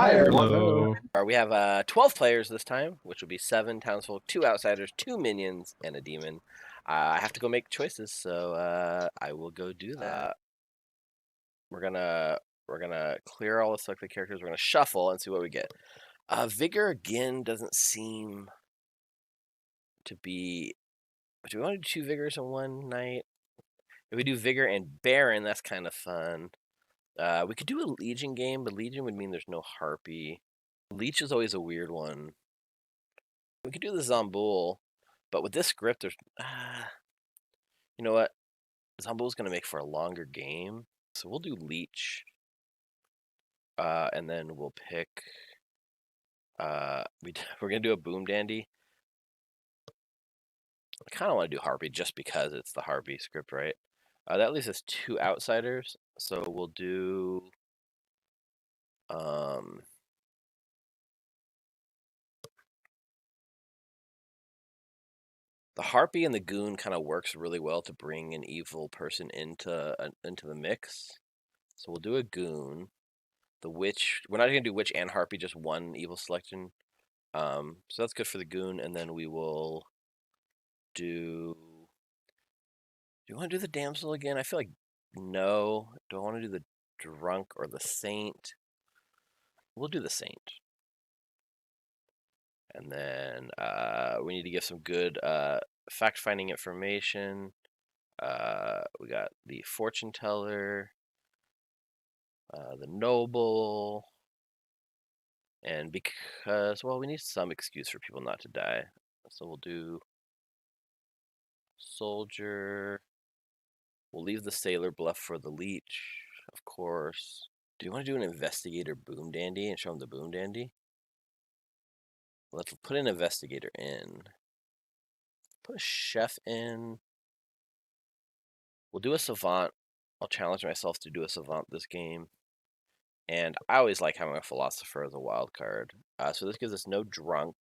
Hi, everyone. Hello. We have 12 players this time, which will be 7 townsfolk, 2 outsiders, 2 minions, and a demon. I have to go make choices, so I will go do that. We're gonna clear all the selected characters. We're gonna shuffle and see what we get. Vigor again doesn't seem to be. Do we want to do 2 vigors in one night? If we do vigor and baron, that's kind of fun. We could do a legion game, but legion would mean there's no harpy. Lleech is always a weird one. We could do the Zomboul, but with this script, there's... you know what? Zomboul's going to make for a longer game, so we'll do Lleech. And then we'll pick... we're going to do a Boomdandy. I kind of want to do Harpy just because it's the Harpy script, right? That leaves us 2 outsiders, so we'll do... the Harpy and the Goon kind of works really well to bring an evil person into the mix. So we'll do a Goon. The Witch, we're not going to do Witch and Harpy, just one evil selection. So that's good for the Goon, and then we will do... Do you want to do the Damsel again? I feel like no. Do I want to do the Drunk or the Saint? We'll do the Saint. And then we need to give some good fact-finding information. We got the Fortune Teller, the Noble, and because, well, we need some excuse for people not to die. So we'll do Soldier. We'll leave the Sailor Bluff for the Leech, of course. Do you want to do an Investigator Boomdandy and show him the Boomdandy? Let's put an Investigator in. Put a Chef in. We'll do a Savant. I'll challenge myself to do a Savant this game. And I always like having a Philosopher as a wild card. So this gives us no Drunk.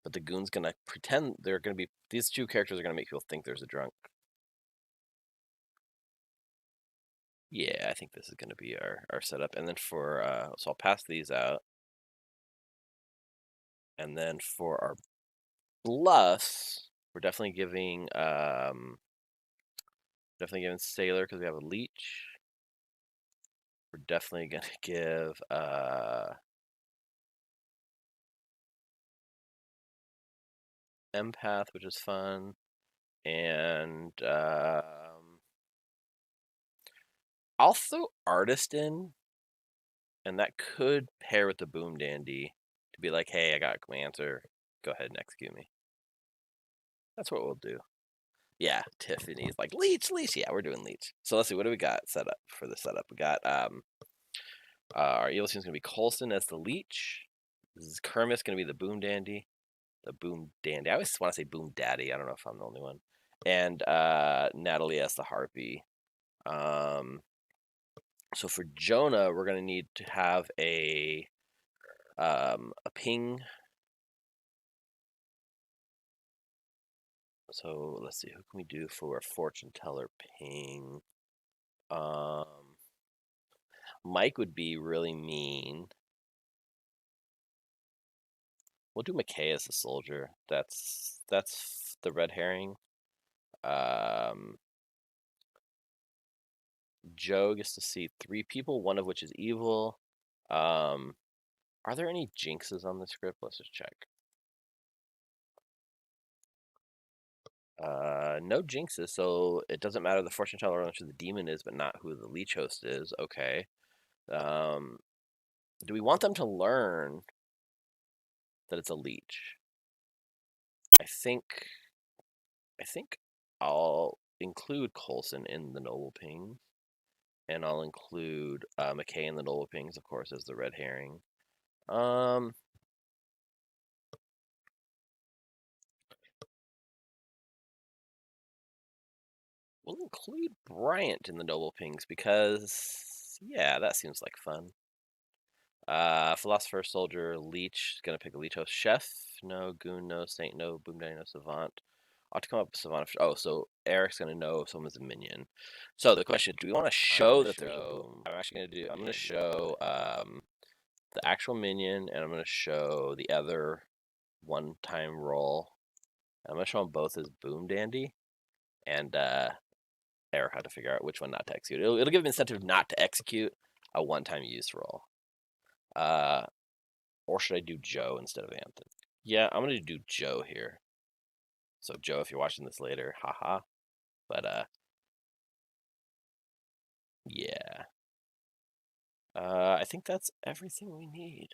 But the Goon's going to pretend they're going to be... These 2 characters are going to make people think there's a Drunk. Yeah, I think this is going to be our setup. And then for... so I'll pass these out. And then for our bluffs, we're definitely giving... definitely giving Sailor because we have a Leech. We're definitely going to give... Empath, which is fun. And... I'll throw Artist in, and that could pair with the Boomdandy to be like, hey, I got my answer. Go ahead and execute me. That's what we'll do. Yeah, Tiffany's like, Leech. Yeah, we're doing Leech. So let's see, what do we got set up for the setup? We got our evil team's going to be Coulson as the Leech. This is Kermit's going to be the Boomdandy. The Boomdandy. I always want to say Boomdaddy. I don't know if I'm the only one. And Natalie as the Harpy. So for Jonah, we're going to need to have a ping. So let's see, who can we do for a Fortune Teller ping? Mike would be really mean. We'll do McKay as the Soldier. That's the red herring. Joe gets to see 3 people, one of which is evil. Are there any jinxes on the script? Let's just check. No jinxes, so it doesn't matter the Fortune Teller who the demon is, but not who the Leech host is. Okay. Do we want them to learn that it's a Leech? I think I'll include Coulson in the Noble Pings. And I'll include McKay in the Noble Pings, of course, as the red herring. We'll include Bryant in the Noble Pings because, yeah, that seems like fun. Philosopher, Soldier, Leech. Gonna pick a Leech host. Chef, no. Goon, no. Saint, no. Boomdandy, no. Savant. I'll have to come up with Savannah. Oh, so Eric's gonna know if someone's a minion. So the question: do we want to show that there's a boom? I'm actually gonna do. I'm gonna show the actual minion, and I'm gonna show the other one-time roll. I'm gonna show them both as Boomdandy, and Eric had to figure out which one not to execute. It'll give him incentive not to execute a one-time use roll. Or should I do Joe instead of Anthony? Yeah, I'm gonna do Joe here. So Joe, if you're watching this later, haha. But yeah. I think that's everything we need.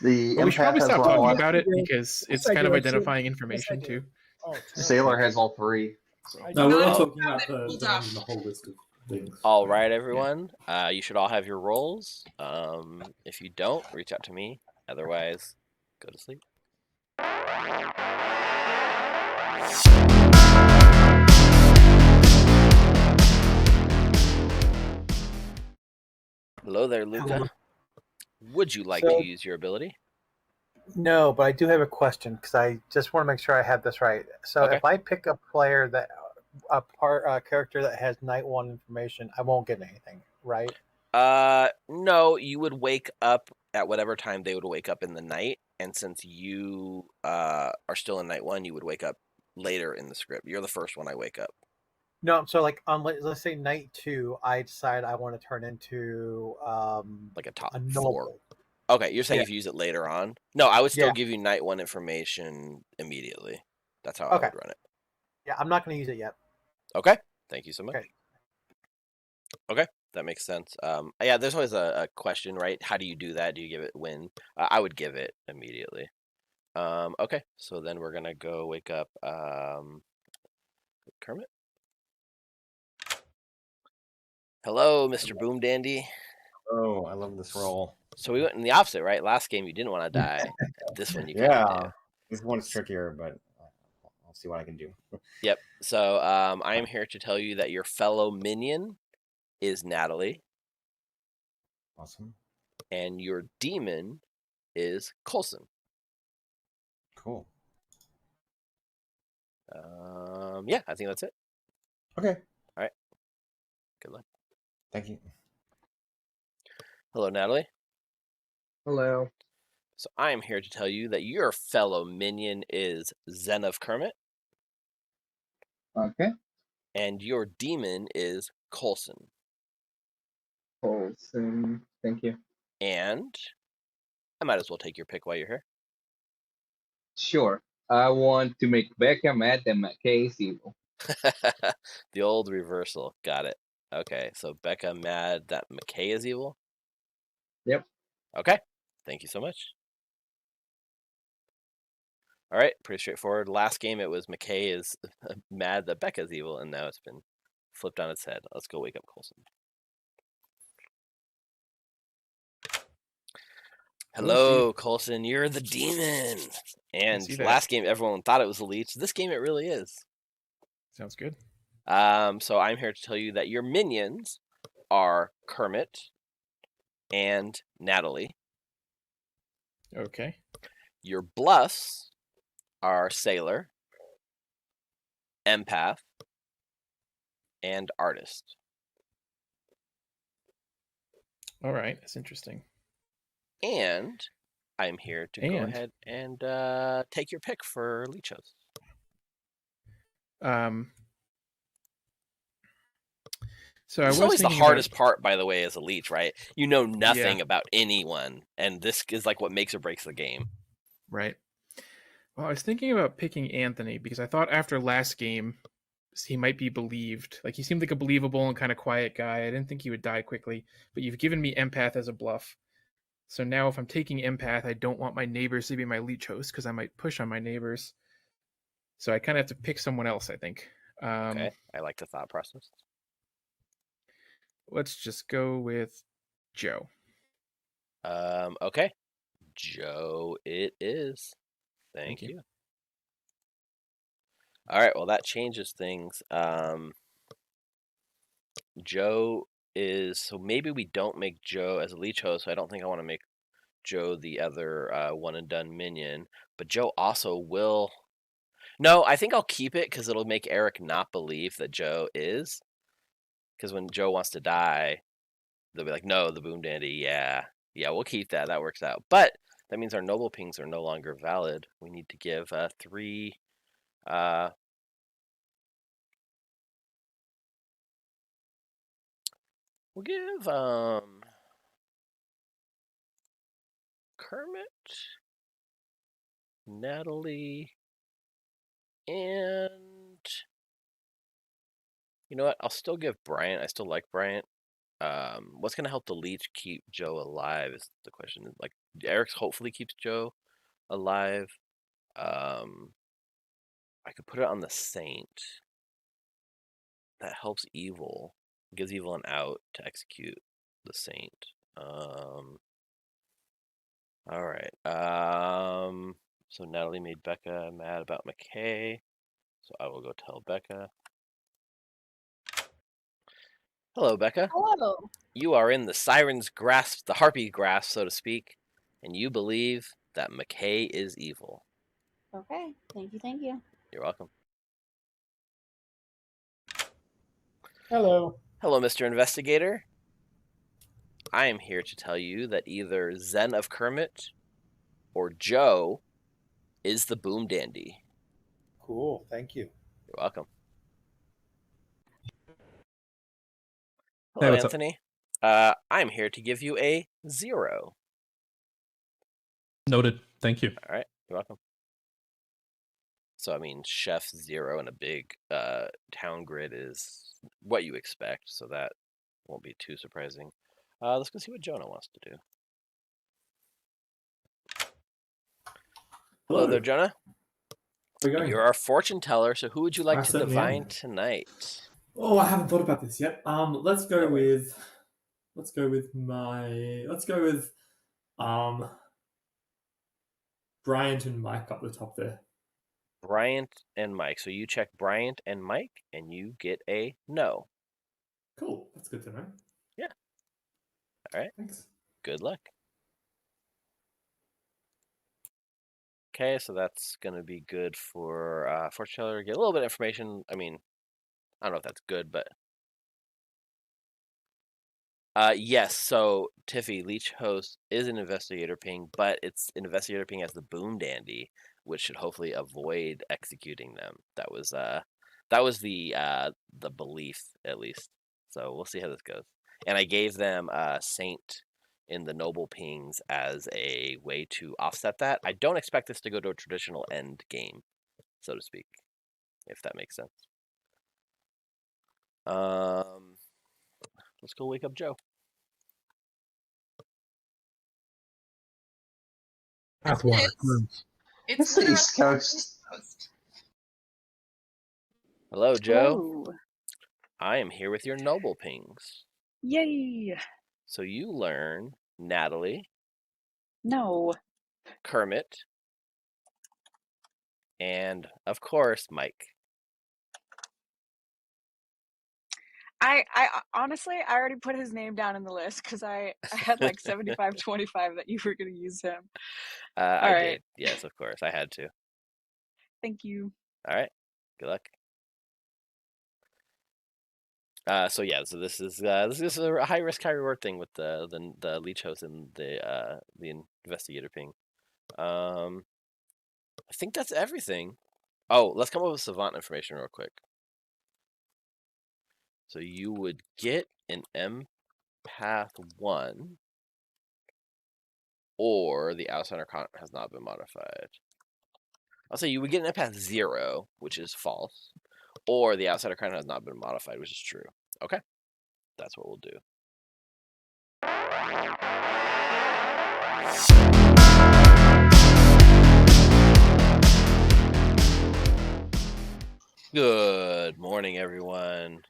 The we should probably empath has stop all talking about it because it's kind of identifying information too. Sailor has all three. So. No, we're not talking about the whole list of things. All right, everyone. You should all have your roles. If you don't, reach out to me. Otherwise, go to sleep. Hello there, Luca. Hello. Would you like to use your ability? No, but I do have a question because I just want to make sure I have this right. So Okay. if I pick a player that a character that has night one information, I won't get anything, right? No, you would wake up at whatever time they would wake up in the night, and since you are still in night one, you would wake up later in the script. You're the first one I wake up. No, so like on let's say night two, I decide I want to turn into like a top a 4. noble. Okay, you're saying if you use it later on? No, I would still Yeah. give you night one information immediately. That's how I Okay. would run it. Yeah, I'm not going to use it yet. Okay, thank you so much. Okay. Okay, that makes sense. Yeah, there's always a question, right? How do you do that? Do you give it when? I would give it immediately. Okay, so then we're gonna go wake up Kermit. Hello, Mr. Boomdandy. Oh, I love this roll. So we went in the opposite, right? Last game you didn't want to die. This one you can do. This one's trickier, but I'll see what I can do. Yep. So I am here to tell you that your fellow minion is Natalie. Awesome. And your demon is Coulson. Cool. Yeah, I think that's it. Okay. All right. Good luck. Thank you. Hello, Natalie. Hello. So I am here to tell you that your fellow minion is Zen of Kermit. Okay. And your demon is Coulson. Coulson. Thank you. And I might as well take your pick while you're here. Sure. I want to make Becca mad and McKay is evil. The old reversal. Got it. Okay, so Becca mad that McKay is evil? Yep. Okay, thank you so much. All right, pretty straightforward. Last game it was McKay is mad that Becca's evil, and now it's been flipped on its head. Let's go wake up Coulson. Hello, Coulson. You're the demon. And last game everyone thought it was a Lleech. This game it really is. Sounds good. So I'm here to tell you that your minions are Kermit and Natalie. Okay. Your bluffs are Sailor, Empath, and Artist. All right, that's interesting. And I'm here to go ahead and take your pick for Lleechos. So I was always the hardest part, by the way, as a Lleech, right? You know nothing about anyone, and this is like what makes or breaks the game. Right. Well, I was thinking about picking Anthony because I thought after last game he might be believed. Like he seemed like a believable and kind of quiet guy. I didn't think he would die quickly, but you've given me Empath as a bluff. So now if I'm taking Empath, I don't want my neighbors to be my Lleech host because I might push on my neighbors. So I kind of have to pick someone else, I think. Okay, I like the thought process. Let's just go with Joe. Okay. Joe it is. Thank you. All right, well, that changes things. Joe is... So maybe we don't make Joe as a Lleech host, so I don't think I want to make Joe the other one and done minion, but Joe also will. No, I think I'll keep it because it'll make Eric not believe that Joe is. Because when Joe wants to die, they'll be like, "No, the Boomdandy, yeah, we'll keep that. That works out." But that means our noble pings are no longer valid. We need to give 3. We'll give Kermit, Natalie, and you know what? I'll still give Bryant. I still like Bryant. What's gonna help the Lleech keep Joe alive is the question. Like Eric's hopefully keeps Joe alive. I could put it on the Saint. That helps Evil. Gives Evil an out to execute the Saint. All right. So Natalie made Becca mad about McKay. So I will go tell Becca. Hello, Becca. Hello. You are in the Siren's grasp, the Harpy grasp, so to speak, and you believe that McKay is evil. Okay. Thank you. Thank you. You're welcome. Hello. Hello, Mr. Investigator. I am here to tell you that either Zen of Kermit or Joe is the Boomdandy. Cool. Thank you. You're welcome. Hey, Hello, what's up? Anthony. I'm here to give you a 0. Noted. Thank you. All right. You're welcome. So, I mean, Chef 0 in a big town grid is what you expect, so that won't be too surprising. Let's go see what Jonah wants to do. Hello there, Jonah. How's it going? You're our fortune teller, so who would you like I to certainly divine am. tonight? Oh, I haven't thought about this yet. Let's go with Bryant and Mike up the top there. Bryant and Mike. So you check Bryant and Mike, and you get a no. Cool. That's good to know. Yeah. All right. Thanks. Good luck. Okay, so that's going to be good for fortune teller. Get a little bit of information. I mean, I don't know if that's good, but yes. So Tiffy Lleech host is an investigator ping, but it's an investigator ping as the Boomdandy, which should hopefully avoid executing them. That was the belief, at least. So we'll see how this goes. And I gave them Saint in the noble pings as a way to offset that. I don't expect this to go to a traditional end game, so to speak, if that makes sense. Let's go wake up Joe. Pathwater. It's the East Coast. Hello, Joe. Hello. I am here with your noble pings. Yay. So you learn Natalie, No. Kermit, and of course Mike. I honestly, I already put his name down in the list because I had like 75-25 that you were going to use him. I right. did. Yes, of course. I had to. Thank you. All right. Good luck. So yeah, so this is a high risk, high reward thing with the Lleech host and the investigator ping. I think that's everything. Oh, let's come up with savant information real quick. So you would get an empath 1, or the outsider count has not been modified. I'll say you would get an empath 0, which is false, or the outsider count has not been modified, which is true. Okay, that's what we'll do. Good morning, everyone.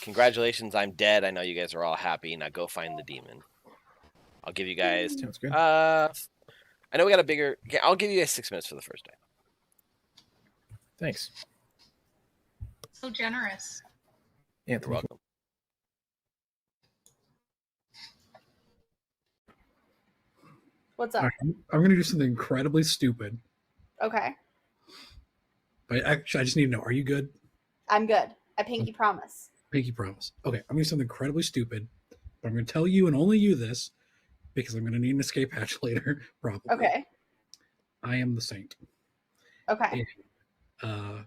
Congratulations, I'm dead. I know you guys are all happy. Now go find the demon. I'll give you guys. Sounds good. I know we got a bigger. I'll give you guys 6 minutes for the first day. Thanks. So generous. You're Anthony. welcome. What's All up? right, I'm going to do something incredibly stupid. Okay. But actually, I just need to know, are you good? I'm good. I pinky promise. Pinky promise. Okay, I'm going to do something incredibly stupid, but I'm going to tell you and only you this because I'm going to need an escape hatch later, probably. Okay. I am the saint. Okay. And,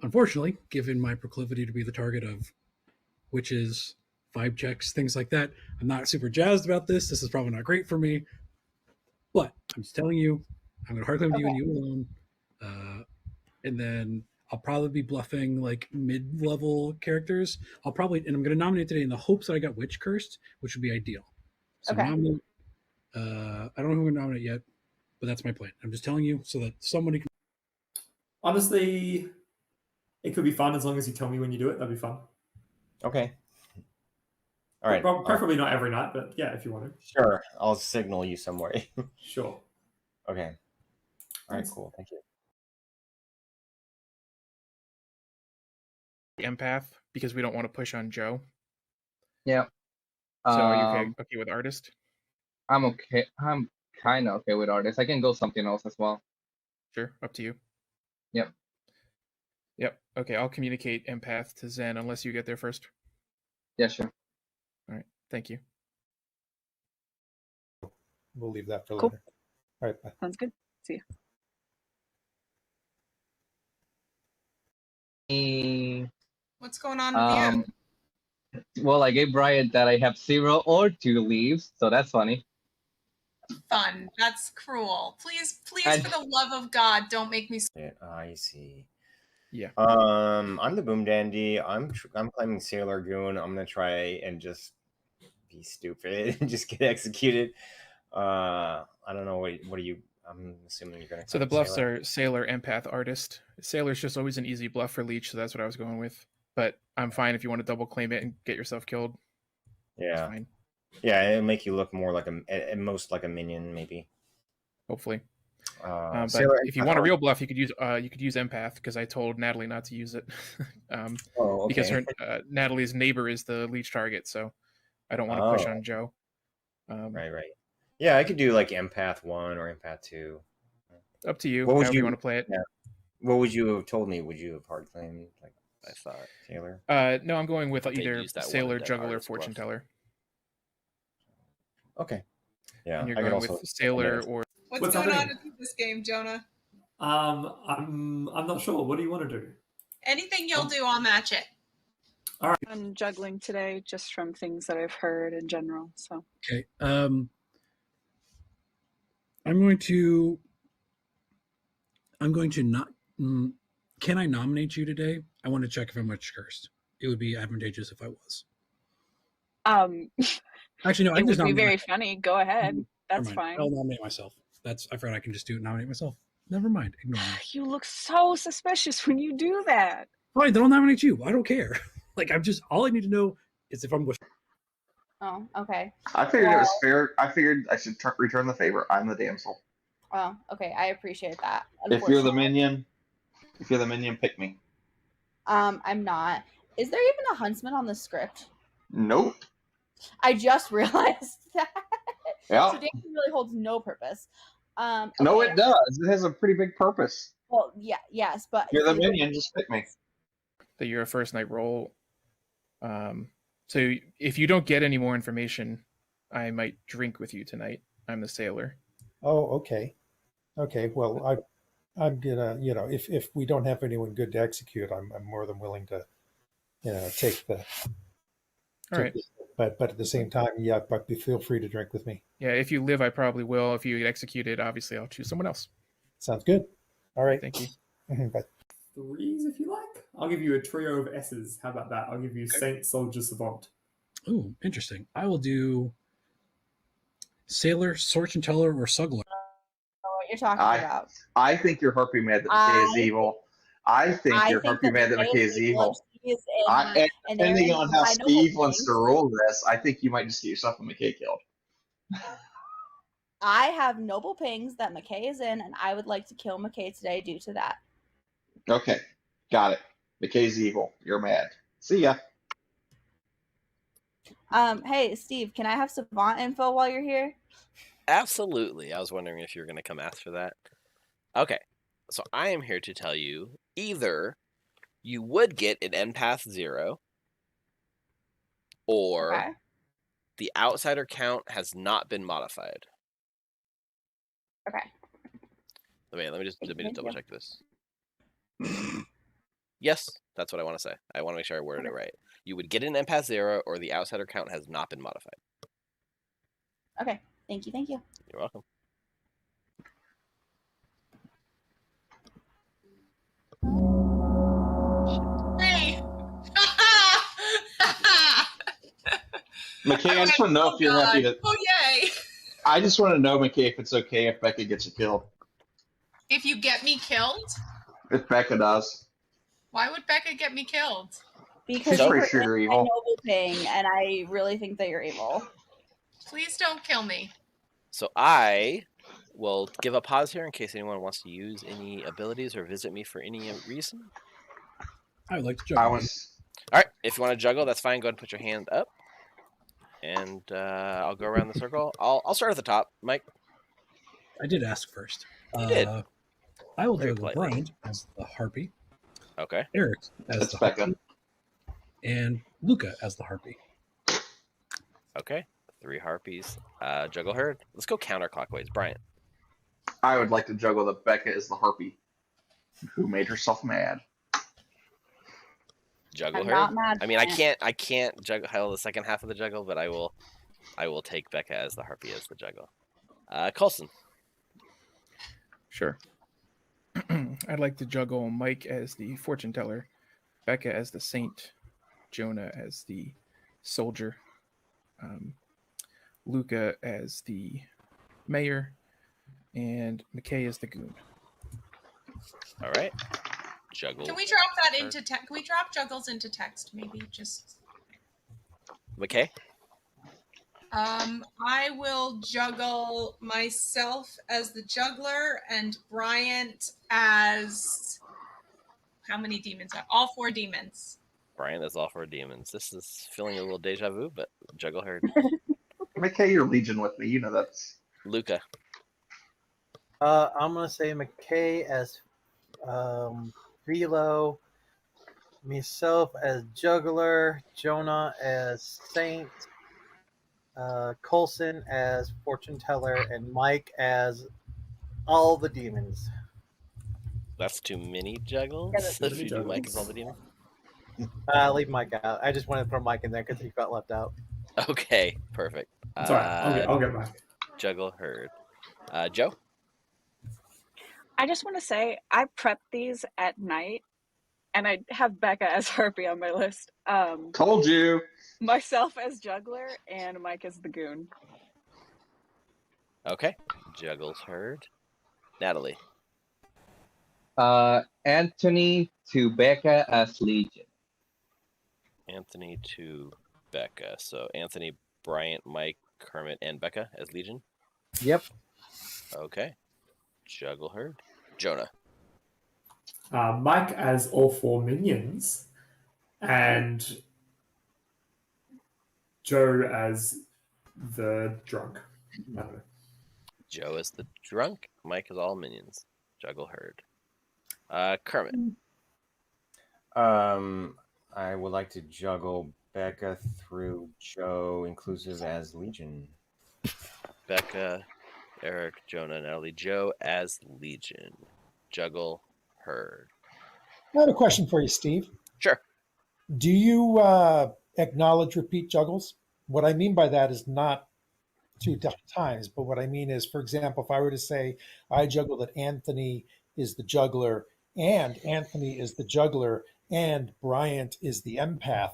unfortunately, given my proclivity to be the target of witches, vibe checks, things like that, I'm not super jazzed about this. This is probably not great for me. But I'm just telling you, I'm going to hard claim to you and you alone. And then I'll probably be bluffing like mid-level characters. And I'm going to nominate today in the hopes that I got Witch Cursed, which would be ideal. So nominate. I don't know who I'm going to nominate yet, but that's my plan. I'm just telling you so that somebody can. Honestly, it could be fun as long as you tell me when you do it. That'd be fun. Okay. All right. Preferably not every night, but yeah, if you want to. Sure. I'll signal you somewhere. Sure. Okay. All right, cool. Thank you. Empath, because we don't want to push on Joe. Yeah. So are you okay with artist? I'm okay. I'm kind of okay with artist. I can go something else as well. Sure, up to you. Yep. Yep. Okay, I'll communicate empath to Zen unless you get there first. Yeah, sure. All right. Thank you. We'll leave that for Cool. later. All right. Bye. Sounds good. See you. What's going on with you? Well, I gave Brian that I have 0 or 2 leaves, so that's funny. Fun. That's cruel. Please, for the love of God, don't make me. I see. Yeah. I'm the Boomdandy. I'm claiming Sailor Goon. I'm gonna try and just be stupid and just get executed. I don't know what are you. I'm assuming you're gonna. So the bluffs are Sailor, Empath, Artist. Sailor's just always an easy bluff for Lleech, so that's what I was going with. But I'm fine if you want to double claim it and get yourself killed. Yeah. Fine. Yeah, it'll make you look more like at most like a minion, maybe. Hopefully. But Sailor, if you want a real bluff, you could use Empath, because I told Natalie not to use it. okay. Because her Natalie's neighbor is the Lleech target, so I don't want to push on Joe. Right. Yeah, I could do like Empath 1 or Empath 2. Up to you. What would however you want to play it? Yeah. What would you have told me? Would you have hard claimed like I thought Sailor? No, I'm going with They'd either use that Sailor, one dead Juggler, artist Fortune bluff. Teller. Okay. Yeah, And you're I could going also with Sailor or. What's going on in this game, Jonah? I'm not sure. What do you want to do? Anything you'll do, I'll match it. All right. I'm juggling today just from things that I've heard in general. So Okay. I'm going to not. Can I nominate you today? I want to check if I'm Witch Cursed. It would be advantageous if I was. Actually, no. I it can just would be nominate. very funny. Go ahead. That's Never mind. fine. I'll nominate myself. I forgot I can just nominate myself. Never mind. Ignore me. You look so suspicious when you do that. Fine, then I'll nominate you. I don't care. Like, all I need to know is if I'm with. Oh, okay. I figured it was fair. I figured I should return the favor. I'm the damsel. Oh, okay. I appreciate that. If you're the minion, pick me. I'm not. Is there even a huntsman on the script? Nope. I just realized that. Yeah. So dancing really holds no purpose. No, okay. it does. It has a pretty big purpose. Well, yeah, yes, but You're the minion. Just pick me. That you're a first night roll. So if you don't get any more information, I might drink with you tonight. I'm the Sailor. Oh, okay. Okay. Well, I'm gonna, if we don't have anyone good to execute, I'm more than willing to, take the. All right. But at the same time, yeah, but feel free to drink with me. Yeah, if you live, I probably will. If you get executed, obviously I'll choose someone else. Sounds good. All right. Thank you. Bye. 3s if you like. I'll give you a trio of S's. How about that? I'll give you Saint, Soldier, Savant. Oh, interesting. I will do Sailor, Fortune Teller, or Suggler. what you're talking about. I think you're Harpy mad that McKay is evil. I think you're Harpy mad that McKay is evil. And depending on how Steve wants to roll this, I think you might just get yourself a McKay killed. I have noble pings that McKay is in, and I would like to kill McKay today due to that. Okay, got it. McKay's evil. You're mad. See ya. Hey, Steve, can I have Savant info while you're here? Absolutely. I was wondering if you were going to come ask for that. Okay. So I am here to tell you either you would get an empath 0 or the outsider count has not been modified. Okay. Wait, let me just double check this. Yes, that's what I want to say. I want to make sure I worded it right. You would get an empath 0 or the outsider count has not been modified. Okay. Thank you. Thank you. You're welcome. Hey. McKay, I just want to know if you're happy to. Oh yay! I just want to know, McKay, if it's okay if Becca gets you killed. If you get me killed, If Becca does. why would Becca get me killed? Because She's pretty sure you're evil. noble thing, and I really think that you're evil. Please don't kill me. So I will give a pause here in case anyone wants to use any abilities or visit me for any reason. I would like to juggle. All right, if you want to juggle, that's fine. Go ahead and put your hand up, and I'll go around the circle. I'll start at the top, Mike. I did ask first. You did. I will Very juggle politely. Brian as the Harpy. Okay. Eric as That's the Becca. Harpy. And Luca as the Harpy. Okay. 3 Harpies. Juggle herd. Let's go counterclockwise. Brian. I would like to juggle that Becca is the Harpy who made herself mad. Juggle I'm herd. not mad, I mean, I Brian. can't juggle the second half of the juggle, but I will take Becca as the Harpy as the juggle. Coulson. Sure. I'd like to juggle Mike as the fortune teller, Becca as the saint, Jonah as the soldier, Luca as the mayor, and McKay as the goon. All right. Juggle. Can we drop that into text? Can we drop juggles into text? Maybe just. McKay. I will juggle myself as the juggler and Bryant as how many demons? All 4 demons. Brian, that's all 4 demons. This is feeling a little deja vu, but juggle herd. McKay, you're Legion with me. You know that's. Luca. I'm gonna say McKay as Velo, myself as juggler, Jonah as saint, Coulson as fortune teller, and Mike as all the demons. That's too many juggles. If you do Mike as all the demons. Leave Mike out. I just wanted to throw Mike in there because he got left out. Okay, perfect. It's all right. I'll get Mike. Juggle herd. Joe. I just want to say I prepped these at night, and I have Becca as Harpy on my list. Told you. Myself as juggler and Mike as the goon. Okay. Juggles herd. Natalie. Anthony to Becca as Legion. Anthony to Becca. So Anthony, Bryant, Mike, Kermit, and Becca as Legion. Yep. Okay. Juggle herd. Jonah. Mike as all 4 minions, and Joe as the drunk. I don't know. Joe is the drunk. Mike is all minions. Juggle herd. Kermit. I would like to juggle Becca through Joe, inclusive as Legion. Becca, Eric, Jonah, Natalie, Joe as Legion. Juggle herd. I have a question for you, Steve. Sure. Do you acknowledge repeat juggles? What I mean by that is not 2 times, but what I mean is, for example, if I were to say I juggle that Anthony is the juggler and Anthony is the juggler and Bryant is the empath,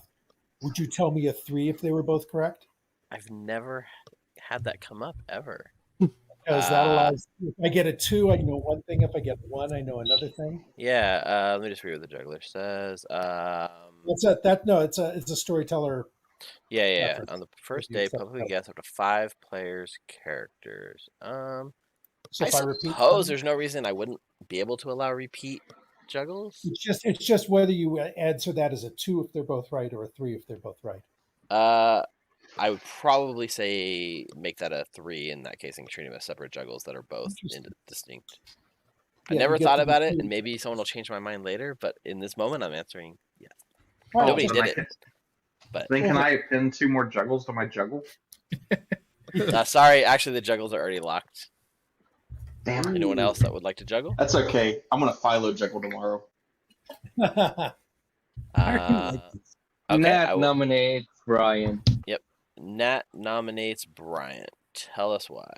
would you tell me a 3 if they were both correct? I've never had that come up ever. Because that allows, if I get a 2, I know one thing. If I get 1, I know another thing. Yeah, let me just read what the juggler says. It's a storyteller. Yeah. On the first day, publicly guess up to 5 players' characters. So I if I repeat suppose there's no reason I wouldn't be able to allow repeat juggles. It's just whether you answer that as a 2 if they're both right or a 3 if they're both right. I would probably say make that a 3 in that case and treat them as separate juggles that are both distinct. I Yeah, never you get thought to about it, choose. and maybe someone will change my mind later. But in this moment, I'm answering yes. Oh, Nobody then did I it. can- But Then can I append 2 more juggles to my juggle? sorry, actually, the juggles are already locked. Damn it. Anyone else that would like to juggle? That's okay. I'm gonna Philo juggle tomorrow. Okay, Nat I will- nominates Brian. Yep. Nat nominates Bryant. Tell us why.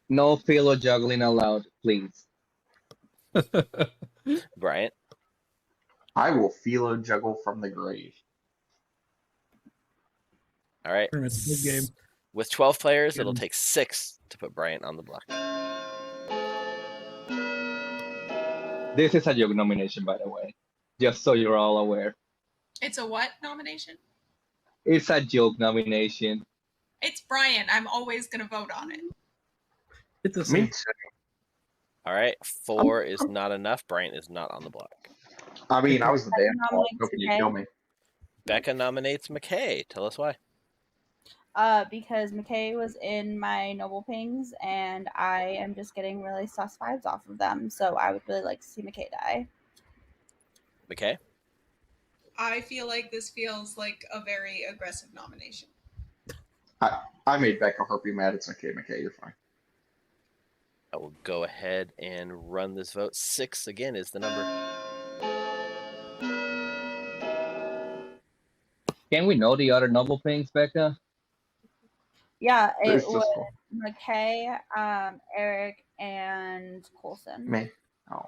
No philo juggling allowed, please. Bryant. I will Philo juggle from the grave. All right. It's a big game. With 12 players, it'll take 6 to put Bryant on the block. This is a joke nomination, by the way. Just so you're all aware. It's a what nomination? It's a joke nomination. It's Brian. I'm always going to vote on it. It's the Me same. too. All right. 4 is not enough. Bryant is not on the block. I mean, I was the damn nominates hoping you'd McKay. kill me. Becca nominates McKay. Tell us why. Because McKay was in my noble pings, and I am just getting really sus vibes off of them. So I would really like to see McKay die. McKay? I feel like this feels like a very aggressive nomination. I made Becca Harpy mad. It's okay, McKay. You're fine. I will go ahead and run this vote. 6 again is the number. Can we know the other noble things, Becca? Yeah, it Who's this was one? McKay, Eric, and Coulson. Me. Oh.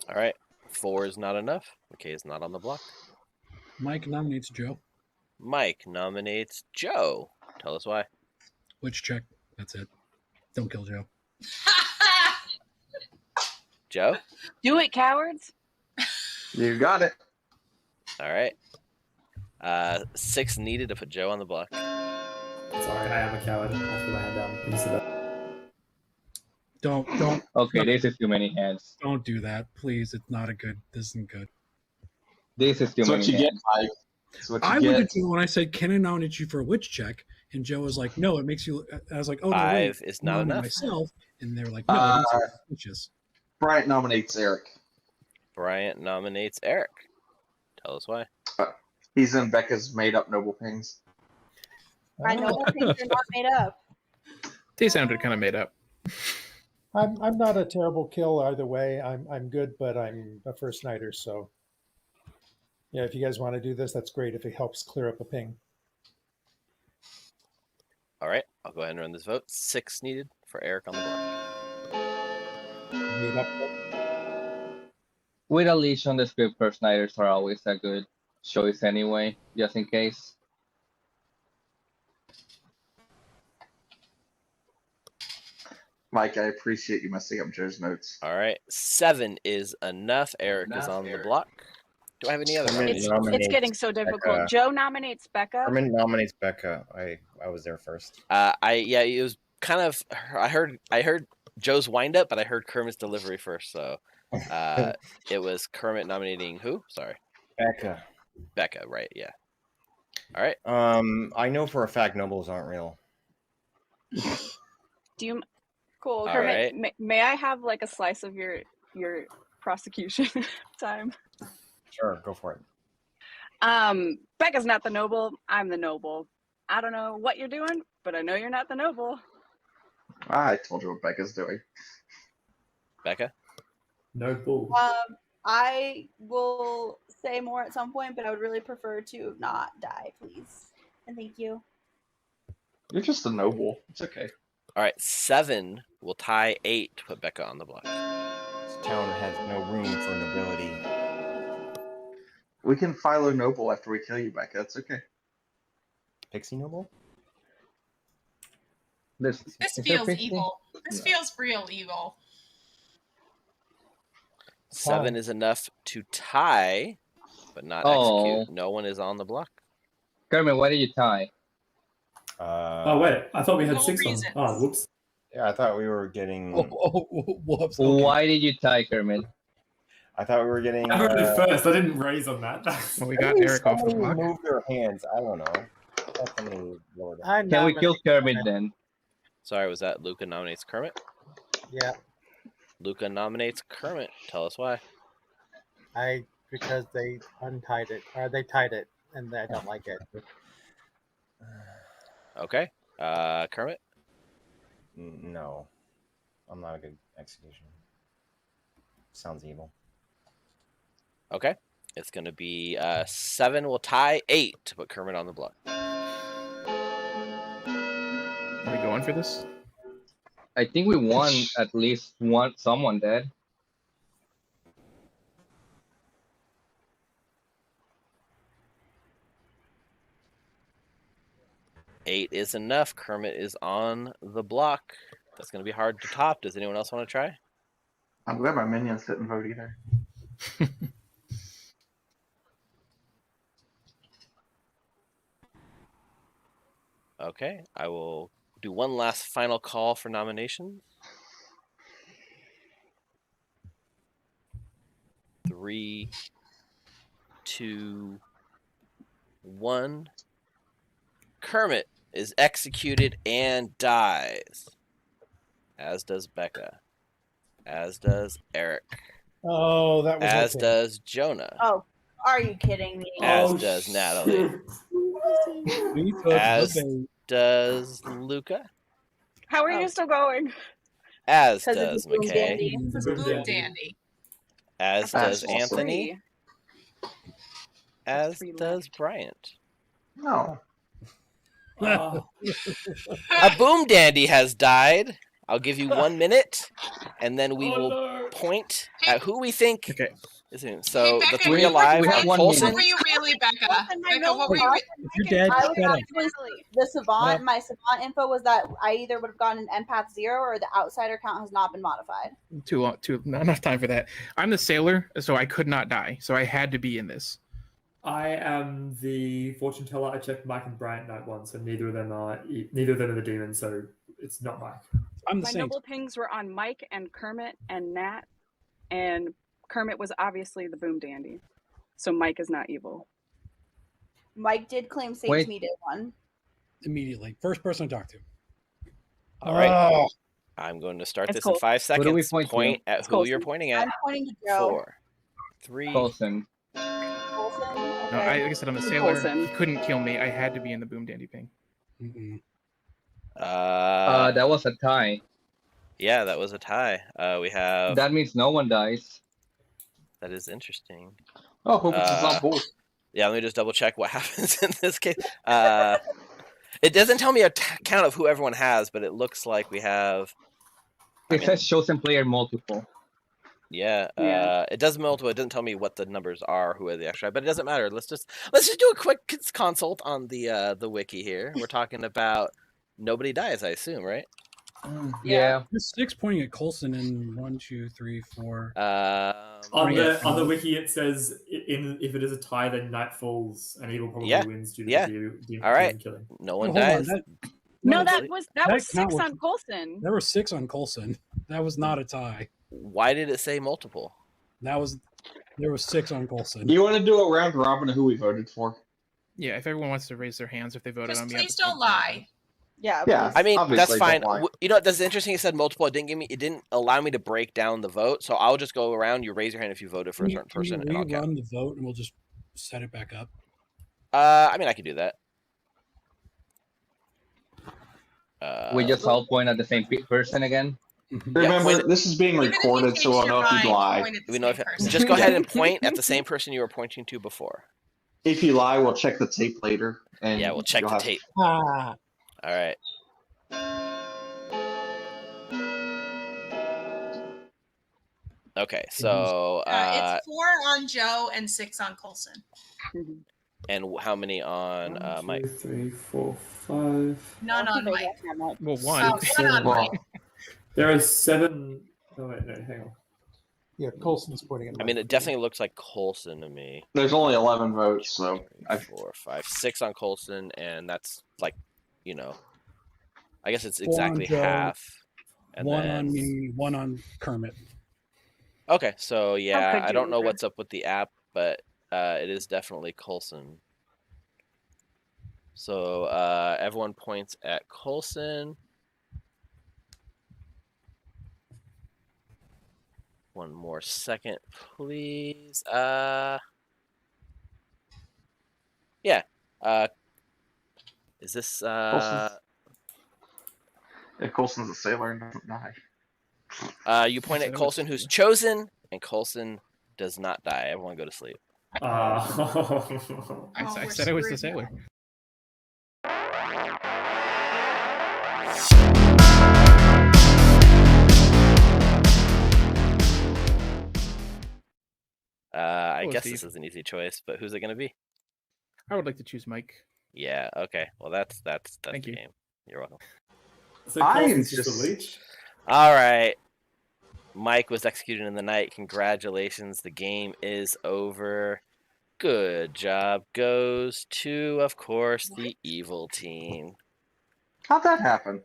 All right. 4 is not enough. McKay is not on the block. Mike nominates Joe. Mike nominates Joe. Tell us why. Which check? That's it. Don't kill Joe. Joe? Do it, cowards. You got it. All right. 6 needed to put Joe on the block. Sorry, I am a coward. I put my hand down. Can you see that? Don't. Okay, this is too many hands. Don't do that, please. It's not a good. This isn't good. This is too That's many what you get, hands. Mike. That's what you I get. went into when I said, "Can I nominate you for a witch check?" And Joe was like, "No, it makes you." I was like, "Oh no, wait, 5 is not nominate enough. myself." And they were like, "No, it makes you witches." Bryant nominates Eric. Bryant nominates Eric. Tell us why. He's in Becca's made-up noble pings. My noble pings are not made up. They sounded kind of made up. I'm not a terrible kill either way. I'm good, but I'm a first nighter, so yeah. If you guys want to do this, that's great. If it helps clear up a ping. All right. I'll go ahead and run this vote. 6 needed for Eric on the block. Made up. With a leash on the script, first nighters are always a good choice anyway, just in case. Mike, I appreciate you messing up Joe's notes. All right. 7 is enough. Eric is on the block. Do I have any other nominations? It's getting so difficult. Joe nominates Becca. Herman nominates Becca. I was there first. It was kind of. I heard Joe's wind up, but I heard Kermit's delivery first. So, it was Kermit nominating who? Sorry, Becca. Becca. Right? Yeah. All right. I know for a fact nobles aren't real. Do you? Cool, All Kermit. right. May I have like a slice of your prosecution time? Sure, go for it. Becca's not the noble. I'm the noble. I don't know what you're doing, but I know you're not the noble. I told you what Becca's doing. Becca. No bull. I will say more at some point, but I would really prefer to not die, please. And thank you. You're just a noble. It's okay. All right. 7 will tie 8 to put Becca on the block. This town has no room for nobility. We can Philo noble after we kill you, Becca. It's okay. Pixie noble? This feels evil. This feels real evil. 7 is enough to tie, but not execute. No one is on the block. Kermit, why did you tie? Oh wait, I thought we had No 6 on. reasons. Oh, whoops. Yeah, I thought we were getting. Whoops. Okay. Why did you tie, Kermit? I thought we were getting. I voted first. I didn't raise on that. Well, we got Eric off the Somebody block. moved their hands. I don't know. I thought somebody lowered their Can we kill Kermit then? Sorry, was that Luca nominates Kermit? Yeah, Luca nominates Kermit. Tell us why. because they untied it, or they tied it, and I don't like it. Okay. Kermit? No. I'm not a good executioner. Sounds evil. Okay. It's going to be 7 will tie 8 to put Kermit on the block. Are we going for this? I think we won at least someone dead. Eight is enough. Kermit is on the block. That's going to be hard to top. Does anyone else want to try? I'm glad my minions didn't vote either. Okay, I will do one last final call for nominations. 3, 2, 1. Kermit is executed and dies. As does Becca. As does Eric. Oh, that was As okay. does Jonah. Oh, are you kidding me? As does Natalie. As does Luca. How are you still going? As 'Cause does it's Boomdandy. McKay. It's Boomdandy. As That's does Anthony. As does Bryant. No. A Boomdandy has died. I'll give you 1 minute, and then we will point at who we think is in. So Hey, the Becca, 3 alive are what Coulson. were you really, Becca? Becca, what were you? If you're dead, I was shut up. actually the savant. My savant info was that I either would have gotten an empath 0 or the outsider count has not been modified. Too long. Not enough time for that. I'm the sailor, so I could not die. So I had to be in this. I am the fortune teller. I checked Mike and Bryant night 1, so neither of them are the demon. So it's not Mike. I'm the My saint. noble pings were on Mike and Kermit and Nat, and Kermit was obviously the Boomdandy, so Mike is not evil. Mike did claim Saints Wait. Me did one. Immediately. First person I talked to. All right. Oh. I'm going to start It's this in Coulson. 5 Who do we seconds. point to? At It's who you're Coulson. pointing at. I'm pointing to Joe. 4, 3. Coulson. Coulson? No, Okay. like I said, I'm the sailor. Coulson. He couldn't kill me. I had to be in the Boomdandy ping. Mm-mm. That was a tie. Yeah, that was a tie. We have. That means no one dies. That is interesting. Oh, hope it's not both. Yeah, let me just double check what happens in this case. It doesn't tell me a count of who everyone has, but it looks like we have. It says chosen player multiple. Yeah, Yeah. it does multiple. It doesn't tell me what the numbers are, who are the extra, but it doesn't matter. Let's just do a quick consult on the wiki here. We're talking about nobody dies, I assume, right? Yeah. There's 6 pointing at Coulson and 1, 2, 3, 4. On the wiki, it says if it is a tie, then night falls and evil probably wins due to the demon All right. killing. No one Hold on, dies. No, that that was count 6 was- on Coulson. There were 6 on Coulson. That was not a tie. Why did it say multiple? There was 6 on Coulson. You want to do a round robin of who we voted for? Yeah, if everyone wants to raise their hands if they voted Just on me. please don't lie. Yeah. Yeah. I mean, that's Obviously, fine. don't lie. You know what? That's interesting. It said multiple. It didn't allow me to break down the vote. So I'll just go around. You raise your hand if you voted for a certain person, and I'll count. Rerun the vote, and we'll just set it back up. I mean, I could do that. We just all point at the same person again. Remember, this is being recorded, so we'll know if you lie. We know if just go ahead and point at the same person you were pointing to before. If you lie, we'll check the tape later. And Yeah, we'll check you'll the have- tape. Ah. All right. Okay, so It's 4 on Joe and 6 on Coulson. and how many on Mike? 2, 3, 4, 5. None on Mike. Well, Oh, one on Mike. There are 7. Oh wait, no, hang on. Yeah, Coulson's pointing at I mean, it definitely looks like Coulson to me. There's only 11 votes, so 4, 5, 6 on Coulson, and that's like, I guess it's 4 on exactly Joe, half. And 1 then on me, 1 on Kermit. Okay, so yeah, I you, don't know Uber? what's up with the app, but it is definitely Coulson. So everyone points at Coulson. One more second, please. Yeah. Is this Coulson's a sailor and doesn't die. you point at Coulson, who's chosen, and Coulson does not die. Everyone go to sleep. I said I was the sailor. I Hello, guess Steve. this is an easy choice, but who's it going to be? I would like to choose Mike. Yeah. Okay. Well, that's Thank the you. game. You're welcome. So I'm Coulson's just just- a leech. All right. Mike was executed in the night. Congratulations. The game is over. Good job goes to, of course, the evil team. How'd that happen?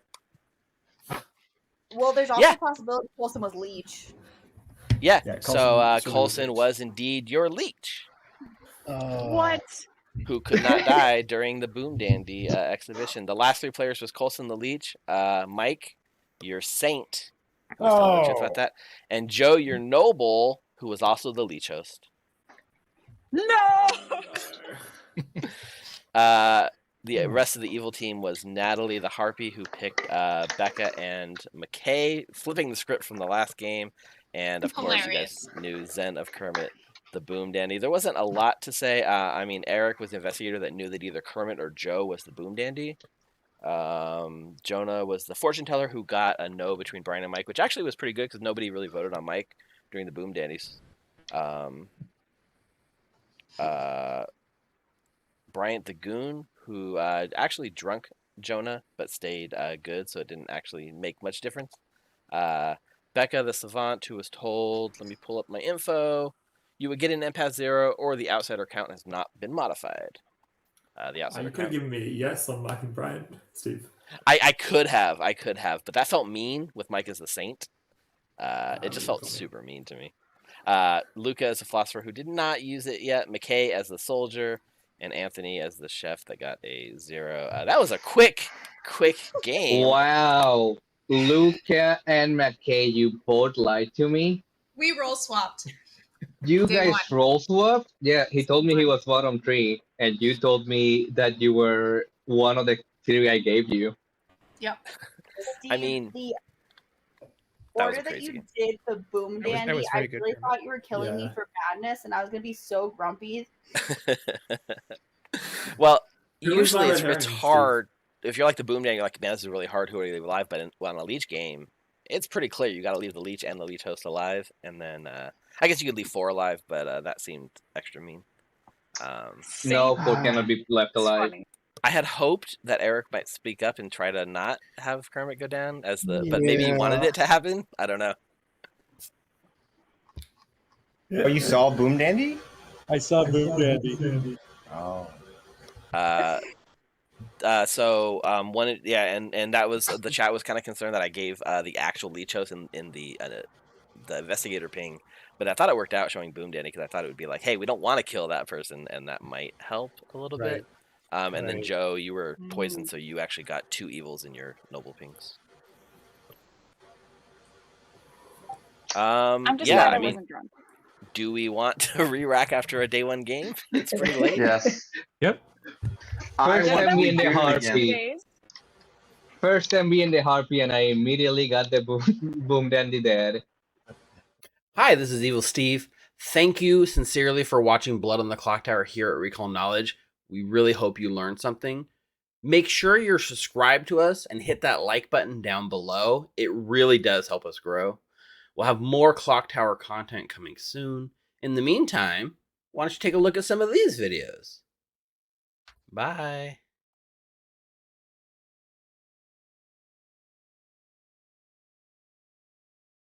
Well, there's also Yeah. a possibility Coulson was Lleech. Yeah. Yeah, So Coulson Coulson was was indeed your leech, What? who could not die during the Boomdandy exhibition. The last three players was Coulson the leech, Mike, your saint, who was telling the truth about that, and Joe, your noble, who was also the leech host. No. The rest of the evil team was Natalie the Harpy, who picked Becca and McKay, flipping the script from the last game. And, of course, you guys knew Zen of Kermit, the Boomdandy. There wasn't a lot to say. I mean, Eric was the investigator that knew that either Kermit or Joe was the Boomdandy. Jonah was the fortune teller who got a no between Brian and Mike, which actually was pretty good because nobody really voted on Mike during the Boomdandies. Bryant the Goon, who actually drunk Jonah but stayed good, so it didn't actually make much difference. Becca the Savant, who was told, let me pull up my info, you would get an empath 0 or the outsider count has not been modified. The outsider You could have count. given me a yes on Mike and Bryant, Steve. I could have, but that felt mean with Mike as the saint. It just felt super mean to me. Luca as a philosopher who did not use it yet. McKay as the soldier. And Anthony as the chef that got a 0. That was a quick game. Wow. Luca and McKay, you both lied to me. We roll swapped. You Day guys one. roll swapped? Yeah, he told me he was bottom 3, and you told me that you were one of the 3 I gave you. Yep. Steve, I mean, the that was order a that crazy you game. did the Boomdandy, was I very good, really Kermit. thought you were killing me Yeah. for badness, and I was gonna be so grumpy. Well, Who was usually my it's red herring, hard. If you're like the Boomdandy, you're like, man, this is really hard. Who are you leave alive? But on a leech game, it's pretty clear. You got to leave the leech and the leech host alive, and then I guess you could leave 4 alive, but that seemed extra mean. No, 4 cannot be left It's alive. funny. I had hoped that Eric might speak up and try to not have Kermit go down but maybe you wanted it to happen. I don't know. Oh, you saw Boomdandy? I saw Boomdandy. Oh. And that was the chat was kind of concerned that I gave the actual leech host in the investigator ping, but I thought it worked out showing Boomdandy because I thought it would be like, hey, we don't want to kill that person, and that might help a little bit. And then Joe, you were poisoned, so you actually got 2 evils in your noble pings. I'm just glad I mean, wasn't drunk. do we want to re-rack after a day 1 game? It's pretty late. Yes. Yep. First want time to we do in the it again. Harpy. Days. First time we in the Harpy, and I immediately got the Boomdandy there. Hi, this is Evil Steve. Thank you sincerely for watching Blood on the Clocktower here at Recall Knowledge. We really hope you learned something. Make sure you're subscribed to us and hit that like button down below. It really does help us grow. We'll have more Clocktower content coming soon. In the meantime, why don't you take a look at some of these videos? Bye.